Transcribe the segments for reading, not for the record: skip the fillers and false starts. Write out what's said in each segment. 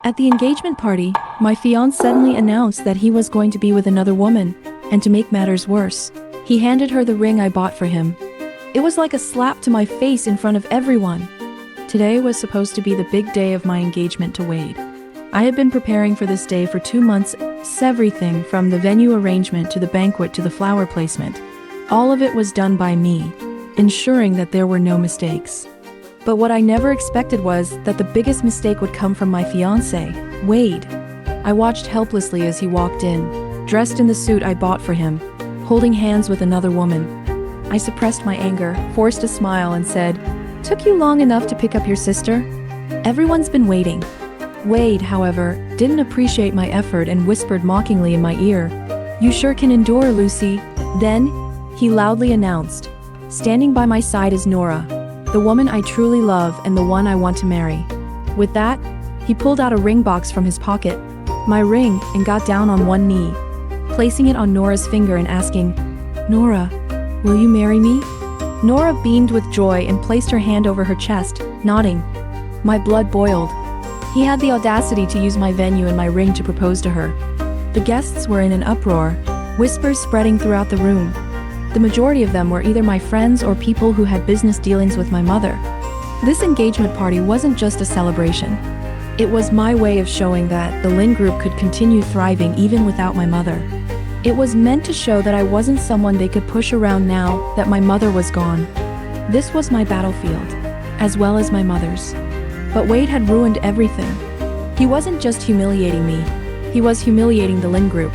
At the engagement party, my fiancé suddenly announced that he was going to be with another woman, and to make matters worse, he handed her the ring I bought for him. It was like a slap to my face in front of everyone. Today was supposed to be the big day of my engagement to Wade. I had been preparing for this day for 2 months, everything from the venue arrangement to the banquet to the flower placement. All of it was done by me, ensuring that there were no mistakes. But what I never expected was that the biggest mistake would come from my fiancé, Wade. I watched helplessly as he walked in, dressed in the suit I bought for him, holding hands with another woman. I suppressed my anger, forced a smile and said, "Took you long enough to pick up your sister? Everyone's been waiting." Wade, however, didn't appreciate my effort and whispered mockingly in my ear, "You sure can endure, Lucy." Then, he loudly announced, "Standing by my side is Nora, the woman I truly love and the one I want to marry." With that, he pulled out a ring box from his pocket, my ring, and got down on one knee, placing it on Nora's finger and asking, "Nora, will you marry me?" Nora beamed with joy and placed her hand over her chest, nodding. My blood boiled. He had the audacity to use my venue and my ring to propose to her. The guests were in an uproar, whispers spreading throughout the room. The majority of them were either my friends or people who had business dealings with my mother. This engagement party wasn't just a celebration. It was my way of showing that the Lin group could continue thriving even without my mother. It was meant to show that I wasn't someone they could push around now that my mother was gone. This was my battlefield, as well as my mother's. But Wade had ruined everything. He wasn't just humiliating me, he was humiliating the Lin group.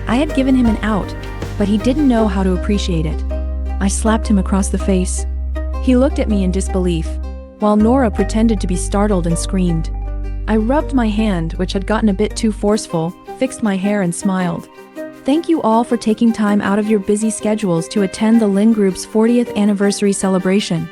I had given him an out, but he didn't know how to appreciate it. I slapped him across the face. He looked at me in disbelief, while Nora pretended to be startled and screamed. I rubbed my hand, which had gotten a bit too forceful, fixed my hair and smiled. "Thank you all for taking time out of your busy schedules to attend the Lin group's 40th anniversary celebration.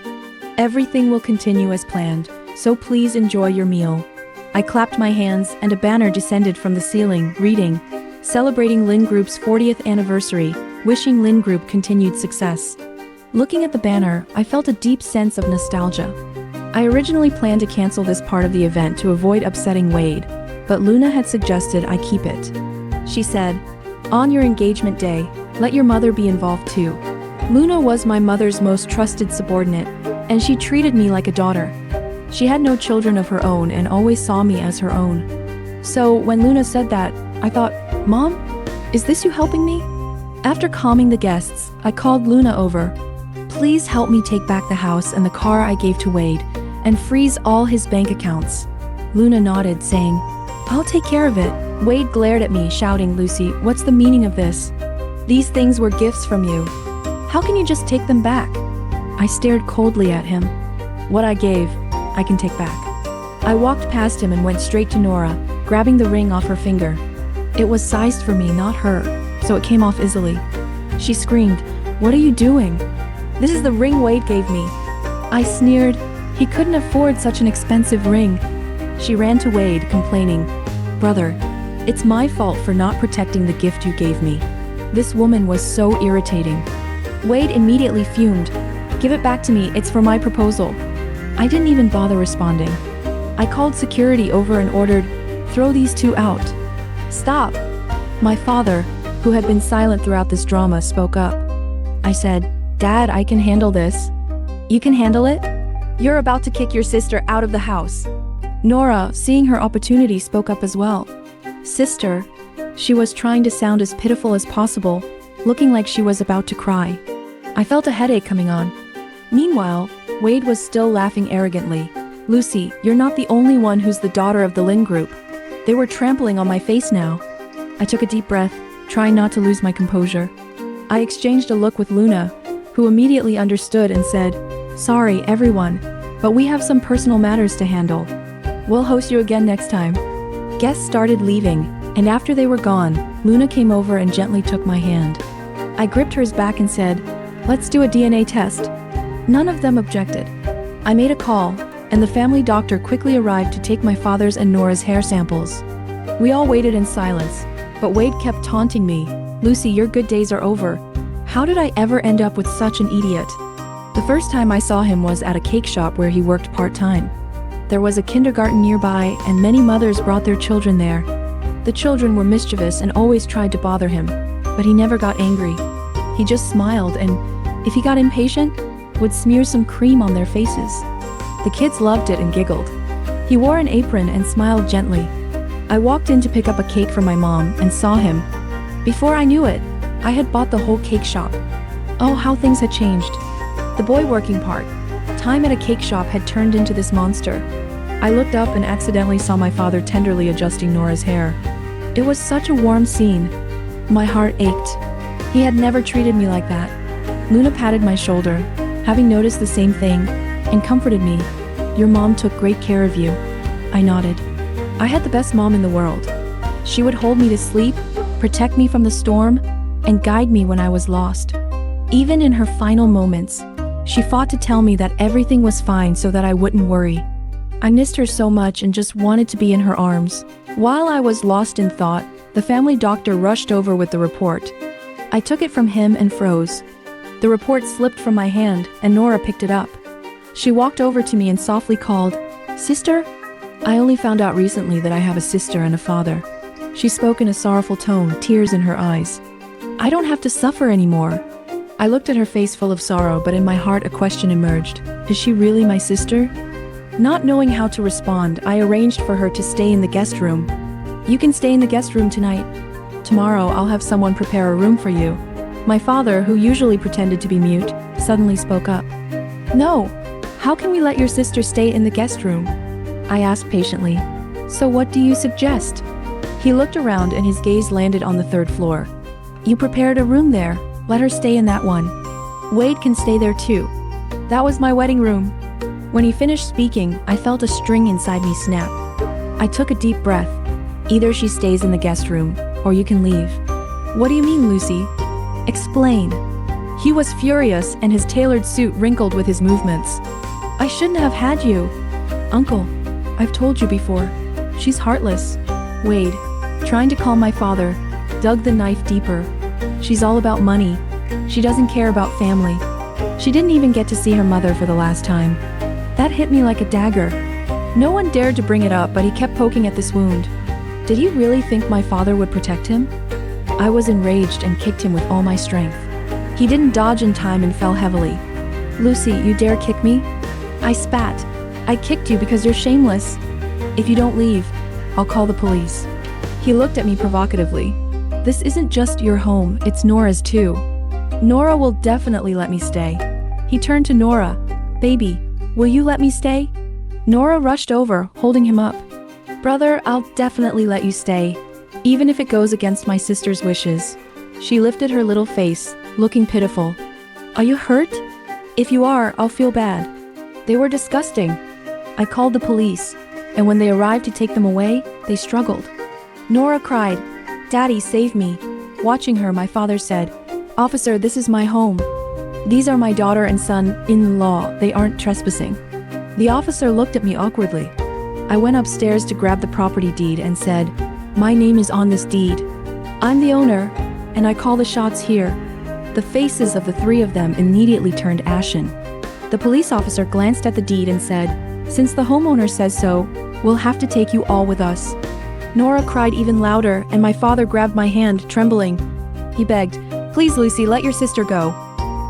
Everything will continue as planned, so please enjoy your meal." I clapped my hands and a banner descended from the ceiling, reading, "Celebrating Lin Group's 40th anniversary, wishing Lin Group continued success." Looking at the banner, I felt a deep sense of nostalgia. I originally planned to cancel this part of the event to avoid upsetting Wade, but Luna had suggested I keep it. She said, "On your engagement day, let your mother be involved too." Luna was my mother's most trusted subordinate, and she treated me like a daughter. She had no children of her own and always saw me as her own. So when Luna said that, I thought, "Mom, is this you helping me?" After calming the guests, I called Luna over. "Please help me take back the house and the car I gave to Wade, and freeze all his bank accounts." Luna nodded, saying, "I'll take care of it." Wade glared at me, shouting, "Lucy, what's the meaning of this? These things were gifts from you. How can you just take them back?" I stared coldly at him. "What I gave, I can take back." I walked past him and went straight to Nora, grabbing the ring off her finger. It was sized for me, not her, so it came off easily. She screamed, "What are you doing? This is the ring Wade gave me." I sneered. He couldn't afford such an expensive ring. She ran to Wade, complaining, "Brother, it's my fault for not protecting the gift you gave me." This woman was so irritating. Wade immediately fumed. "Give it back to me, it's for my proposal." I didn't even bother responding. I called security over and ordered, "Throw these two out." "Stop." My father, who had been silent throughout this drama, spoke up. I said, "Dad, I can handle this." "You can handle it? You're about to kick your sister out of the house." Nora, seeing her opportunity, spoke up as well. "Sister." She was trying to sound as pitiful as possible, looking like she was about to cry. I felt a headache coming on. Meanwhile, Wade was still laughing arrogantly. "Lucy, you're not the only one who's the daughter of the Lin group." They were trampling on my face now. I took a deep breath, trying not to lose my composure. I exchanged a look with Luna, who immediately understood and said, "Sorry, everyone, but we have some personal matters to handle. We'll host you again next time." Guests started leaving, and after they were gone, Luna came over and gently took my hand. I gripped hers back and said, "Let's do a DNA test." None of them objected. I made a call, and the family doctor quickly arrived to take my father's and Nora's hair samples. We all waited in silence, but Wade kept taunting me, "Lucy, your good days are over. How did I ever end up with such an idiot?" The first time I saw him was at a cake shop where he worked part-time. There was a kindergarten nearby, and many mothers brought their children there. The children were mischievous and always tried to bother him, but he never got angry. He just smiled and, if he got impatient, would smear some cream on their faces. The kids loved it and giggled. He wore an apron and smiled gently. I walked in to pick up a cake for my mom and saw him. Before I knew it, I had bought the whole cake shop. Oh, how things had changed. The boy working part-time at a cake shop had turned into this monster. I looked up and accidentally saw my father tenderly adjusting Nora's hair. It was such a warm scene. My heart ached. He had never treated me like that. Luna patted my shoulder, having noticed the same thing, and comforted me. Your mom took great care of you. I nodded. I had the best mom in the world. She would hold me to sleep, protect me from the storm, and guide me when I was lost. Even in her final moments, she fought to tell me that everything was fine so that I wouldn't worry. I missed her so much and just wanted to be in her arms. While I was lost in thought, the family doctor rushed over with the report. I took it from him and froze. The report slipped from my hand, and Nora picked it up. She walked over to me and softly called, "Sister?" I only found out recently that I have a sister and a father. She spoke in a sorrowful tone, tears in her eyes. I don't have to suffer anymore. I looked at her face full of sorrow, but in my heart a question emerged. Is she really my sister? Not knowing how to respond, I arranged for her to stay in the guest room. You can stay in the guest room tonight. Tomorrow I'll have someone prepare a room for you. My father, who usually pretended to be mute, suddenly spoke up. No, how can we let your sister stay in the guest room? I asked patiently. So what do you suggest? He looked around and his gaze landed on the third floor. You prepared a room there, let her stay in that one. Wade can stay there too. That was my wedding room. When he finished speaking, I felt a string inside me snap. I took a deep breath. Either she stays in the guest room, or you can leave. What do you mean, Lucy? Explain. He was furious and his tailored suit wrinkled with his movements. I shouldn't have had you. Uncle, I've told you before. She's heartless. Wade, trying to calm my father, dug the knife deeper. She's all about money. She doesn't care about family. She didn't even get to see her mother for the last time. That hit me like a dagger. No one dared to bring it up, but he kept poking at this wound. Did he really think my father would protect him? I was enraged and kicked him with all my strength. He didn't dodge in time and fell heavily. Lucy, you dare kick me? I spat. I kicked you because you're shameless. If you don't leave, I'll call the police. He looked at me provocatively. This isn't just your home, it's Nora's too. Nora will definitely let me stay. He turned to Nora. Baby, will you let me stay? Nora rushed over, holding him up. Brother, I'll definitely let you stay, even if it goes against my sister's wishes. She lifted her little face, looking pitiful. Are you hurt? If you are, I'll feel bad. They were disgusting. I called the police, and when they arrived to take them away, they struggled. Nora cried, Daddy, save me. Watching her, my father said, Officer, this is my home. These are my daughter and son-in-law. They aren't trespassing. The officer looked at me awkwardly. I went upstairs to grab the property deed and said, My name is on this deed. I'm the owner, and I call the shots here. The faces of the three of them immediately turned ashen. The police officer glanced at the deed and said, Since the homeowner says so, we'll have to take you all with us. Nora cried even louder, and my father grabbed my hand, trembling. He begged, Please, Lucy, let your sister go.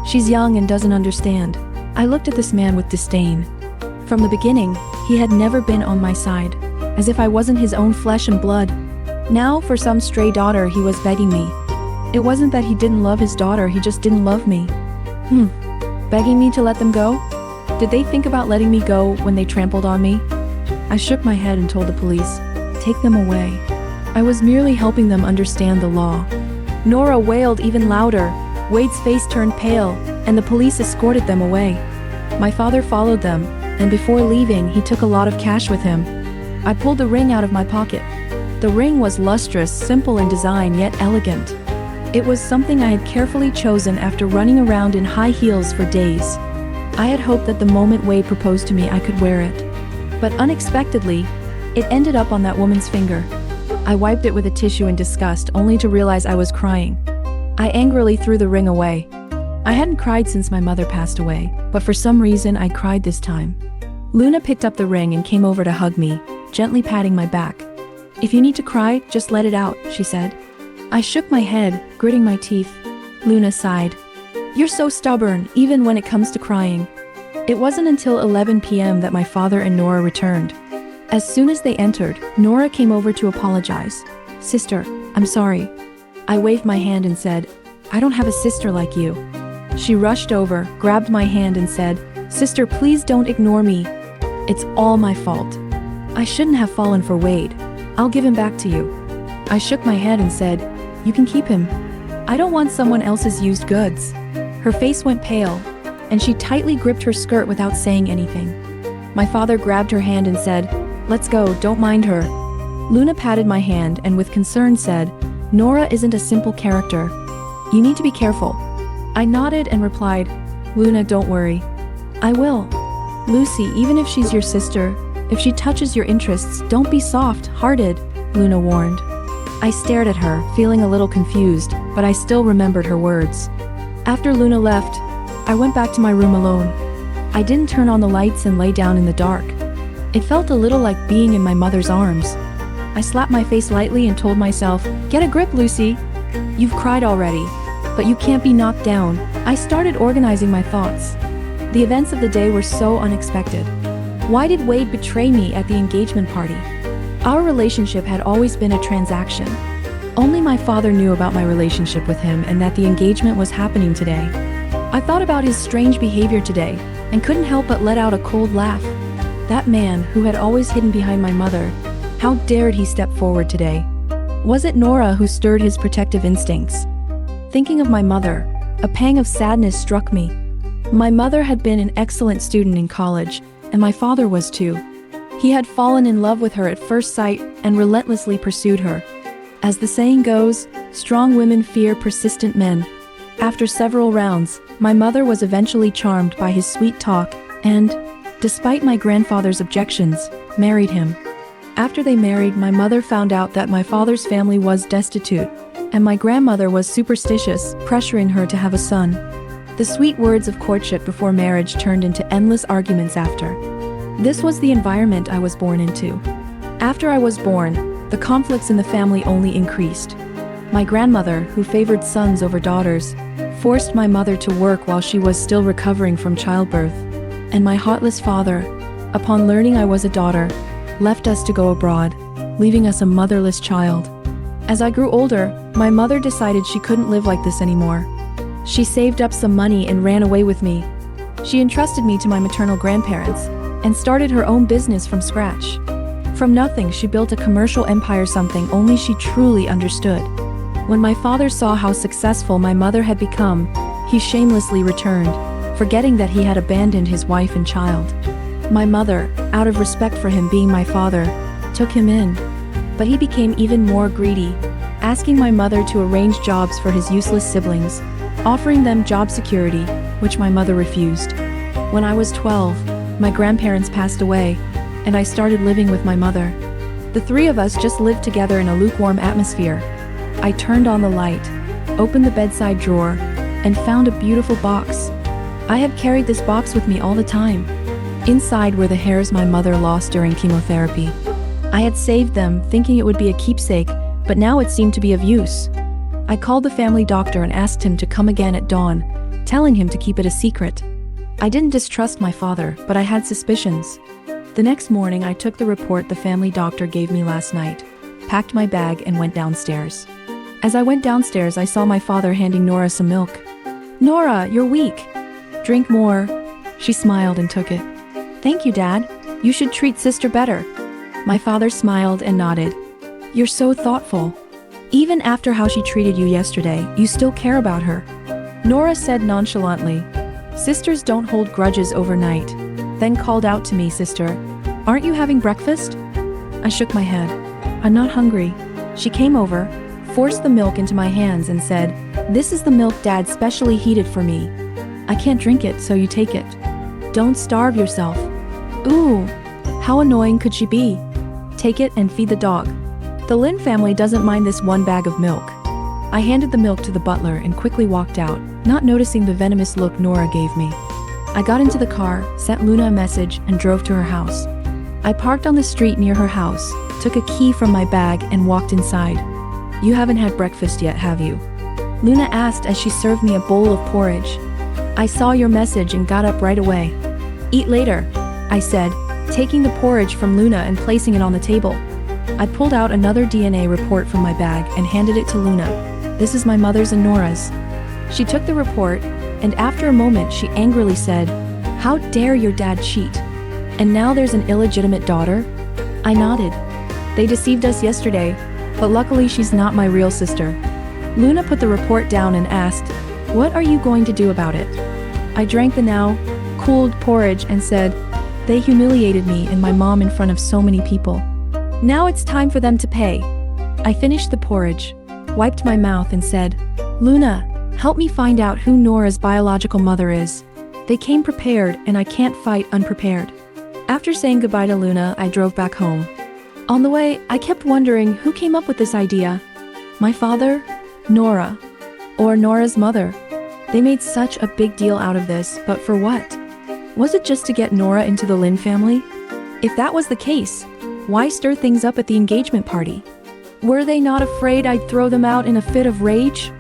She's young and doesn't understand. I looked at this man with disdain. From the beginning, he had never been on my side, as if I wasn't his own flesh and blood. Now, for some stray daughter, he was begging me. It wasn't that he didn't love his daughter, he just didn't love me. Begging me to let them go? Did they think about letting me go when they trampled on me? I shook my head and told the police, Take them away. I was merely helping them understand the law. Nora wailed even louder. Wade's face turned pale, and the police escorted them away. My father followed them, and before leaving, he took a lot of cash with him. I pulled the ring out of my pocket. The ring was lustrous, simple in design, yet elegant. It was something I had carefully chosen after running around in high heels for days. I had hoped that the moment Wade proposed to me, I could wear it. But unexpectedly, it ended up on that woman's finger. I wiped it with a tissue in disgust, only to realize I was crying. I angrily threw the ring away. I hadn't cried since my mother passed away, but for some reason I cried this time. Luna picked up the ring and came over to hug me, gently patting my back. "If you need to cry, just let it out," she said. I shook my head, gritting my teeth. Luna sighed. "You're so stubborn, even when it comes to crying." It wasn't until 11 p.m. that my father and Nora returned. As soon as they entered, Nora came over to apologize. "Sister, I'm sorry." I waved my hand and said, "I don't have a sister like you." She rushed over, grabbed my hand and said, "Sister, please don't ignore me. It's all my fault. I shouldn't have fallen for Wade. I'll give him back to you." I shook my head and said, "You can keep him. I don't want someone else's used goods." Her face went pale, and she tightly gripped her skirt without saying anything. My father grabbed her hand and said, "Let's go, don't mind her." Luna patted my hand and with concern said, "Nora isn't a simple character. You need to be careful." I nodded and replied, "Luna, don't worry. I will." "Lucy, even if she's your sister, if she touches your interests, don't be soft-hearted," Luna warned. I stared at her, feeling a little confused, but I still remembered her words. After Luna left, I went back to my room alone. I didn't turn on the lights and lay down in the dark. It felt a little like being in my mother's arms. I slapped my face lightly and told myself, "Get a grip, Lucy. You've cried already, but you can't be knocked down." I started organizing my thoughts. The events of the day were so unexpected. Why did Wade betray me at the engagement party? Our relationship had always been a transaction. Only my father knew about my relationship with him and that the engagement was happening today. I thought about his strange behavior today and couldn't help but let out a cold laugh. That man, who had always hidden behind my mother, how dared he step forward today? Was it Nora who stirred his protective instincts? Thinking of my mother, a pang of sadness struck me. My mother had been an excellent student in college, and my father was too. He had fallen in love with her at first sight and relentlessly pursued her. As the saying goes, strong women fear persistent men. After several rounds, my mother was eventually charmed by his sweet talk and, despite my grandfather's objections, married him. After they married, my mother found out that my father's family was destitute, and my grandmother was superstitious, pressuring her to have a son. The sweet words of courtship before marriage turned into endless arguments after. This was the environment I was born into. After I was born, the conflicts in the family only increased. My grandmother, who favored sons over daughters, forced my mother to work while she was still recovering from childbirth. And my heartless father, upon learning I was a daughter, left us to go abroad, leaving us a motherless child. As I grew older, my mother decided she couldn't live like this anymore. She saved up some money and ran away with me. She entrusted me to my maternal grandparents and started her own business from scratch. From nothing, she built a commercial empire, something only she truly understood. When my father saw how successful my mother had become, he shamelessly returned, forgetting that he had abandoned his wife and child. My mother, out of respect for him being my father, took him in. But he became even more greedy, asking my mother to arrange jobs for his useless siblings, offering them job security, which my mother refused. When I was 12, my grandparents passed away, and I started living with my mother. The three of us just lived together in a lukewarm atmosphere. I turned on the light, opened the bedside drawer, and found a beautiful box. I have carried this box with me all the time. Inside were the hairs my mother lost during chemotherapy. I had saved them, thinking it would be a keepsake, but now it seemed to be of use. I called the family doctor and asked him to come again at dawn, telling him to keep it a secret. I didn't distrust my father, but I had suspicions. The next morning, I took the report the family doctor gave me last night, packed my bag, and went downstairs. As I went downstairs, I saw my father handing Nora some milk. "Nora, you're weak. Drink more." She smiled and took it. "Thank you, Dad. You should treat sister better." My father smiled and nodded. "You're so thoughtful. Even after how she treated you yesterday, you still care about her." Nora said nonchalantly, "Sisters don't hold grudges overnight." Then called out to me, "Sister, aren't you having breakfast?" I shook my head. "I'm not hungry." She came over, forced the milk into my hands and said, "This is the milk Dad specially heated for me. I can't drink it, so you take it. Don't starve yourself." Ooh, how annoying could she be? "Take it and feed the dog. The Lin family doesn't mind this one bag of milk." I handed the milk to the butler and quickly walked out, not noticing the venomous look Nora gave me. I got into the car, sent Luna a message, and drove to her house. I parked on the street near her house, took a key from my bag, and walked inside. "You haven't had breakfast yet, have you?" Luna asked as she served me a bowl of porridge. "I saw your message and got up right away." "Eat later," I said, taking the porridge from Luna and placing it on the table. I pulled out another DNA report from my bag and handed it to Luna. "This is my mother's and Nora's." She took the report, and after a moment she angrily said, "How dare your dad cheat? And now there's an illegitimate daughter?" I nodded. "They deceived us yesterday, but luckily she's not my real sister." Luna put the report down and asked, "What are you going to do about it?" I drank the now cooled porridge and said, "They humiliated me and my mom in front of so many people. Now it's time for them to pay." I finished the porridge, wiped my mouth and said, "Luna, help me find out who Nora's biological mother is. They came prepared and I can't fight unprepared." After saying goodbye to Luna, I drove back home. On the way, I kept wondering who came up with this idea. My father? Nora? Or Nora's mother? They made such a big deal out of this, but for what? Was it just to get Nora into the Lynn family? If that was the case, why stir things up at the engagement party? Were they not afraid I'd throw them out in a fit of rage?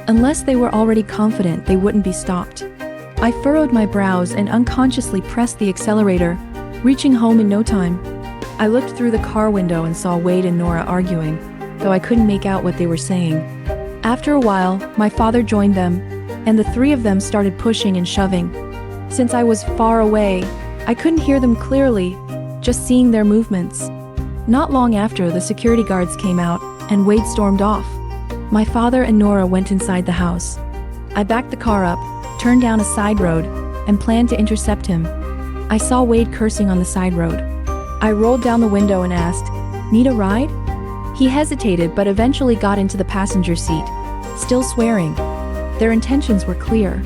Unless they were already confident they wouldn't be stopped. I furrowed my brows and unconsciously pressed the accelerator, reaching home in no time. I looked through the car window and saw Wade and Nora arguing, though I couldn't make out what they were saying. After a while, my father joined them, and the three of them started pushing and shoving. Since I was far away, I couldn't hear them clearly, just seeing their movements. Not long after, the security guards came out, and Wade stormed off. My father and Nora went inside the house. I backed the car up, turned down a side road, and planned to intercept him. I saw Wade cursing on the side road. I rolled down the window and asked, "Need a ride?" He hesitated but eventually got into the passenger seat, still swearing. Their intentions were clear.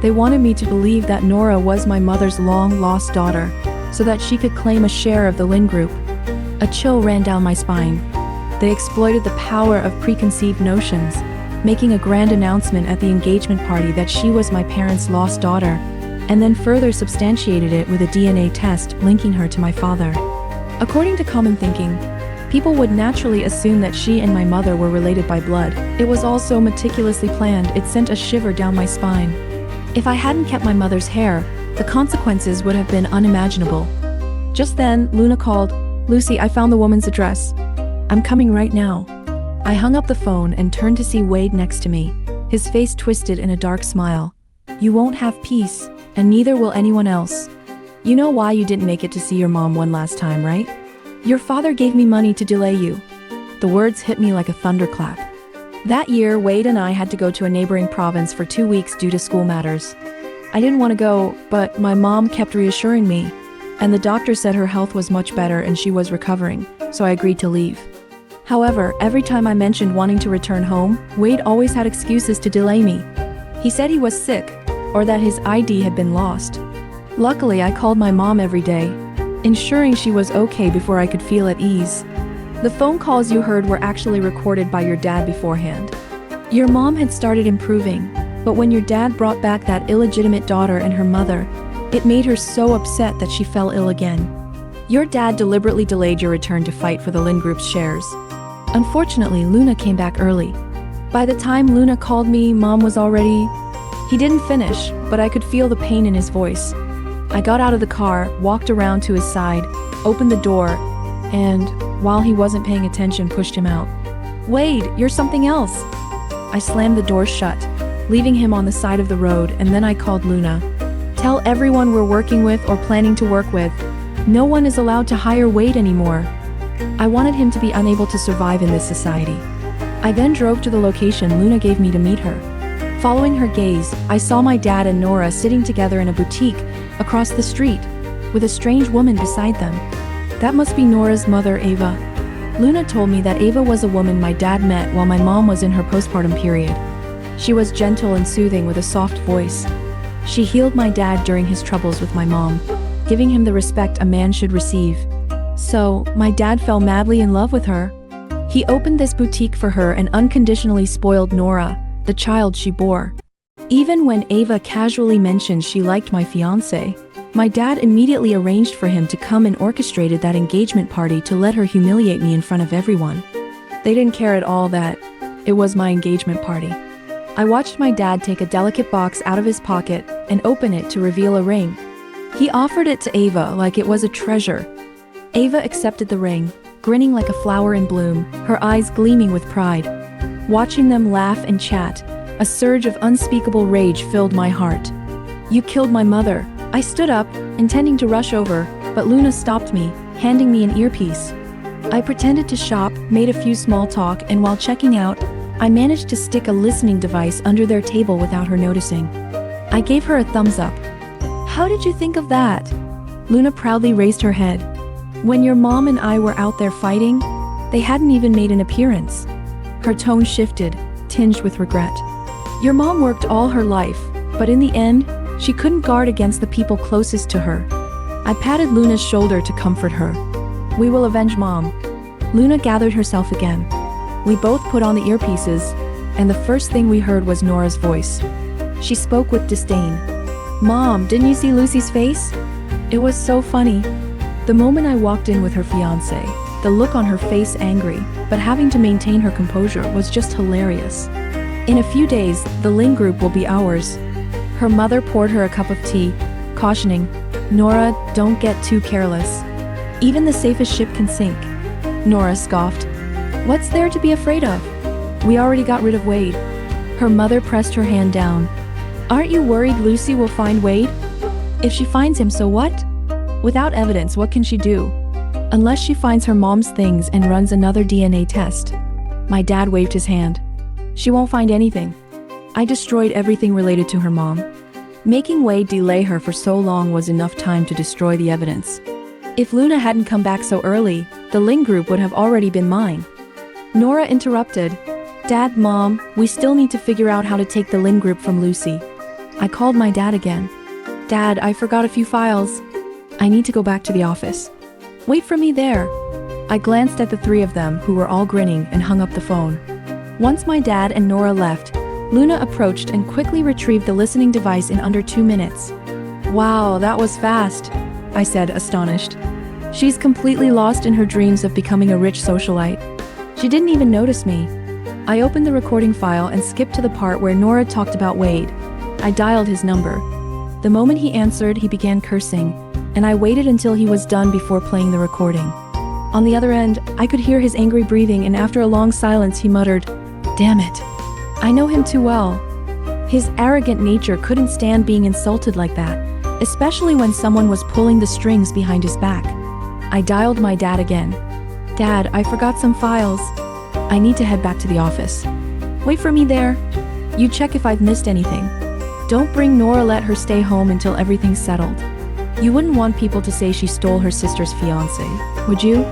They wanted me to believe that Nora was my mother's long-lost daughter, so that she could claim a share of the Lynn group. A chill ran down my spine. They exploited the power of preconceived notions, making a grand announcement at the engagement party that she was my parents' lost daughter, and then further substantiated it with a DNA test linking her to my father. According to common thinking, people would naturally assume that she and my mother were related by blood. It was all so meticulously planned, it sent a shiver down my spine. If I hadn't kept my mother's hair, the consequences would have been unimaginable. Just then, Luna called, "Lucy, I found the woman's address. I'm coming right now." I hung up the phone and turned to see Wade next to me, his face twisted in a dark smile. "You won't have peace, and neither will anyone else. You know why you didn't make it to see your mom one last time, right? Your father gave me money to delay you." The words hit me like a thunderclap. That year, Wade and I had to go to a neighboring province for 2 weeks due to school matters. I didn't want to go, but my mom kept reassuring me, and the doctor said her health was much better and she was recovering, so I agreed to leave. However, every time I mentioned wanting to return home, Wade always had excuses to delay me. He said he was sick, or that his ID had been lost. Luckily, I called my mom every day, ensuring she was okay before I could feel at ease. The phone calls you heard were actually recorded by your dad beforehand. Your mom had started improving, but when your dad brought back that illegitimate daughter and her mother, it made her so upset that she fell ill again. Your dad deliberately delayed your return to fight for the Lynn Group's shares. Unfortunately, Luna came back early. By the time Luna called me, Mom was already... He didn't finish, but I could feel the pain in his voice. I got out of the car, walked around to his side, opened the door, and, while he wasn't paying attention, pushed him out. "Wade, you're something else." I slammed the door shut, leaving him on the side of the road, and then I called Luna. "Tell everyone we're working with or planning to work with. No one is allowed to hire Wade anymore." I wanted him to be unable to survive in this society. I then drove to the location Luna gave me to meet her. Following her gaze, I saw my dad and Nora sitting together in a boutique across the street, with a strange woman beside them. That must be Nora's mother, Ava. Luna told me that Ava was a woman my dad met while my mom was in her postpartum period. She was gentle and soothing with a soft voice. She healed my dad during his troubles with my mom, giving him the respect a man should receive. So, my dad fell madly in love with her. He opened this boutique for her and unconditionally spoiled Nora, the child she bore. Even when Ava casually mentioned she liked my fiancé, my dad immediately arranged for him to come and orchestrated that engagement party to let her humiliate me in front of everyone. They didn't care at all that it was my engagement party. I watched my dad take a delicate box out of his pocket and open it to reveal a ring. He offered it to Ava like it was a treasure. Ava accepted the ring, grinning like a flower in bloom, her eyes gleaming with pride. Watching them laugh and chat, a surge of unspeakable rage filled my heart. "You killed my mother." I stood up, intending to rush over, but Luna stopped me, handing me an earpiece. I pretended to shop, made a few small talk, and while checking out, I managed to stick a listening device under their table without her noticing. I gave her a thumbs up. "How did you think of that?" Luna proudly raised her head. "When your mom and I were out there fighting, they hadn't even made an appearance." Her tone shifted, tinged with regret. "Your mom worked all her life, but in the end, she couldn't guard against the people closest to her." I patted Luna's shoulder to comfort her. "We will avenge Mom." Luna gathered herself again. We both put on the earpieces, and the first thing we heard was Nora's voice. She spoke with disdain. "Mom, didn't you see Lucy's face? It was so funny." The moment I walked in with her fiancé, the look on her face angry, but having to maintain her composure was just hilarious. "In a few days, the Ling group will be ours." Her mother poured her a cup of tea, cautioning, "Nora, don't get too careless. Even the safest ship can sink." Nora scoffed. "What's there to be afraid of? We already got rid of Wade." Her mother pressed her hand down. "Aren't you worried Lucy will find Wade? If she finds him, so what? Without evidence, what can she do? Unless she finds her mom's things and runs another DNA test." My dad waved his hand. "She won't find anything. I destroyed everything related to her mom. Making Wade delay her for so long was enough time to destroy the evidence. If Luna hadn't come back so early, the Ling group would have already been mine." Nora interrupted. "Dad, Mom, we still need to figure out how to take the Ling group from Lucy." I called my dad again. "Dad, I forgot a few files. I need to go back to the office." "Wait for me there." I glanced at the three of them, who were all grinning, and hung up the phone. Once my dad and Nora left, Luna approached and quickly retrieved the listening device in under 2 minutes. "Wow, that was fast," I said, astonished. "She's completely lost in her dreams of becoming a rich socialite. She didn't even notice me." I opened the recording file and skipped to the part where Nora talked about Wade. I dialed his number. The moment he answered, he began cursing, and I waited until he was done before playing the recording. On the other end, I could hear his angry breathing, and after a long silence he muttered, "Damn it. I know him too well." His arrogant nature couldn't stand being insulted like that, especially when someone was pulling the strings behind his back. I dialed my dad again. "Dad, I forgot some files. I need to head back to the office." "Wait for me there. You check if I've missed anything. Don't bring Nora, let her stay home until everything's settled. You wouldn't want people to say she stole her sister's fiancé, would you?"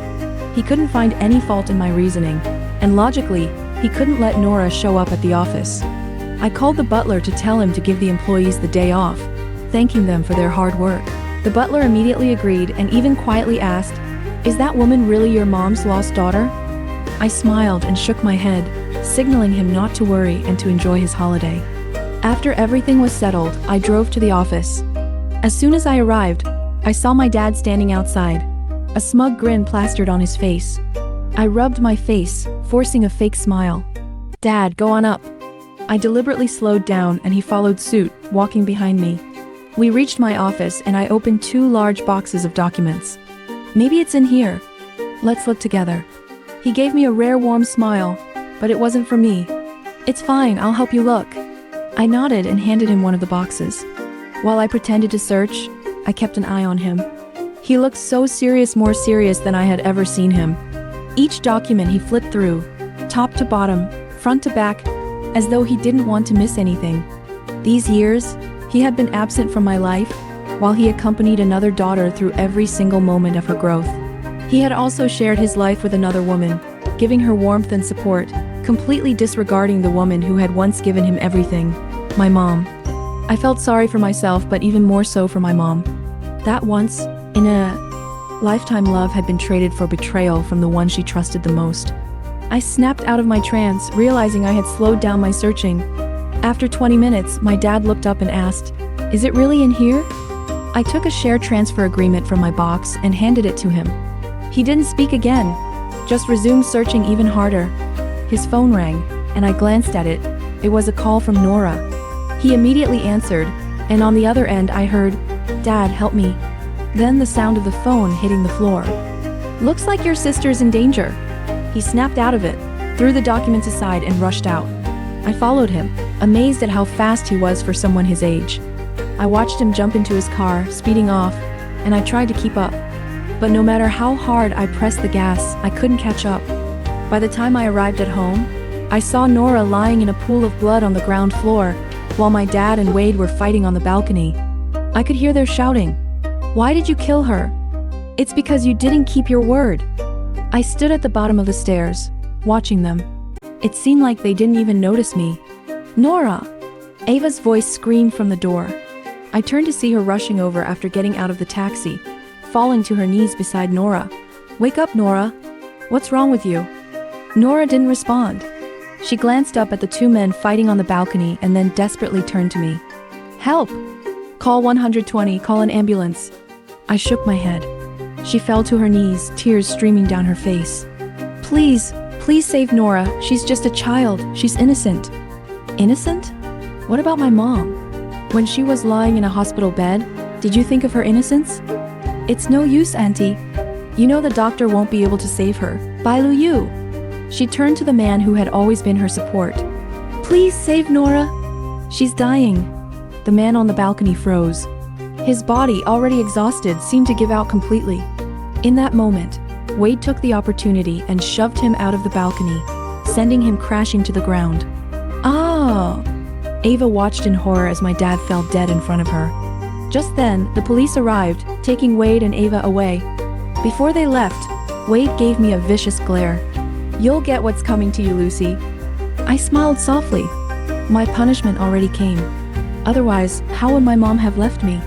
He couldn't find any fault in my reasoning, and logically, he couldn't let Nora show up at the office. I called the butler to tell him to give the employees the day off, thanking them for their hard work. The butler immediately agreed and even quietly asked, "Is that woman really your mom's lost daughter?" I smiled and shook my head, signaling him not to worry and to enjoy his holiday. After everything was settled, I drove to the office. As soon as I arrived, I saw my dad standing outside, a smug grin plastered on his face. I rubbed my face, forcing a fake smile. "Dad, go on up." I deliberately slowed down and he followed suit, walking behind me. We reached my office and I opened 2 large boxes of documents. "Maybe it's in here. Let's look together." He gave me a rare warm smile, but it wasn't for me. "It's fine, I'll help you look." I nodded and handed him one of the boxes. While I pretended to search, I kept an eye on him. He looked so serious, more serious than I had ever seen him. Each document he flipped through, top to bottom, front to back, as though he didn't want to miss anything. These years, he had been absent from my life, while he accompanied another daughter through every single moment of her growth. He had also shared his life with another woman, giving her warmth and support, completely disregarding the woman who had once given him everything, my mom. I felt sorry for myself, but even more so for my mom. That once, in a lifetime love had been traded for betrayal from the one she trusted the most. I snapped out of my trance, realizing I had slowed down my searching. After 20 minutes, my dad looked up and asked, "Is it really in here?" I took a share transfer agreement from my box and handed it to him. He didn't speak again, just resumed searching even harder. His phone rang, and I glanced at it. It was a call from Nora. He immediately answered, and on the other end I heard, "Dad, help me." Then the sound of the phone hitting the floor. "Looks like your sister's in danger." He snapped out of it, threw the documents aside and rushed out. I followed him, amazed at how fast he was for someone his age. I watched him jump into his car, speeding off, and I tried to keep up. But no matter how hard I pressed the gas, I couldn't catch up. By the time I arrived at home, I saw Nora lying in a pool of blood on the ground floor, while my dad and Wade were fighting on the balcony. I could hear their shouting. "Why did you kill her?" "It's because you didn't keep your word." I stood at the bottom of the stairs, watching them. It seemed like they didn't even notice me. "Nora!" Ava's voice screamed from the door. I turned to see her rushing over after getting out of the taxi, falling to her knees beside Nora. "Wake up, Nora. What's wrong with you?" Nora didn't respond. She glanced up at the two men fighting on the balcony and then desperately turned to me. "Help! Call 120, call an ambulance." I shook my head. She fell to her knees, tears streaming down her face. "Please, please save Nora. She's just a child. She's innocent." "Innocent? What about my mom? When she was lying in a hospital bed, did you think of her innocence?" "It's no use, Auntie. You know the doctor won't be able to save her. Bailu Yu." She turned to the man who had always been her support. "Please save Nora. She's dying." The man on the balcony froze. His body, already exhausted, seemed to give out completely. In that moment, Wade took the opportunity and shoved him out of the balcony, sending him crashing to the ground. "Ah!" Ava watched in horror as my dad fell dead in front of her. Just then, the police arrived, taking Wade and Ava away. Before they left, Wade gave me a vicious glare. "You'll get what's coming to you, Lucy." I smiled softly. My punishment already came. Otherwise, how would my mom have left me?